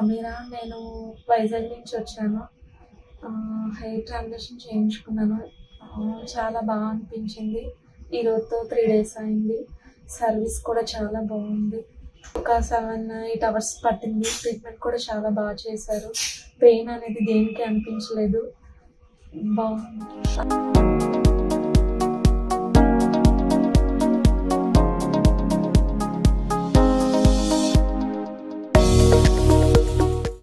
సమీరా. నేను వైజాగ్ నుంచి వచ్చాను. హెయిర్ ట్రాన్స్‌ప్లాంటేషన్ చేయించుకున్నాను. చాలా బాగా అనిపించింది. ఈరోజుతో 3 డేస్ అయింది. సర్వీస్ కూడా చాలా బాగుంది. ఒక 7, 8 అవర్స్ పట్టింది. ట్రీట్మెంట్ కూడా చాలా బాగా చేశారు. పెయిన్ అనేది దేనికి అనిపించలేదు. బాగుంది.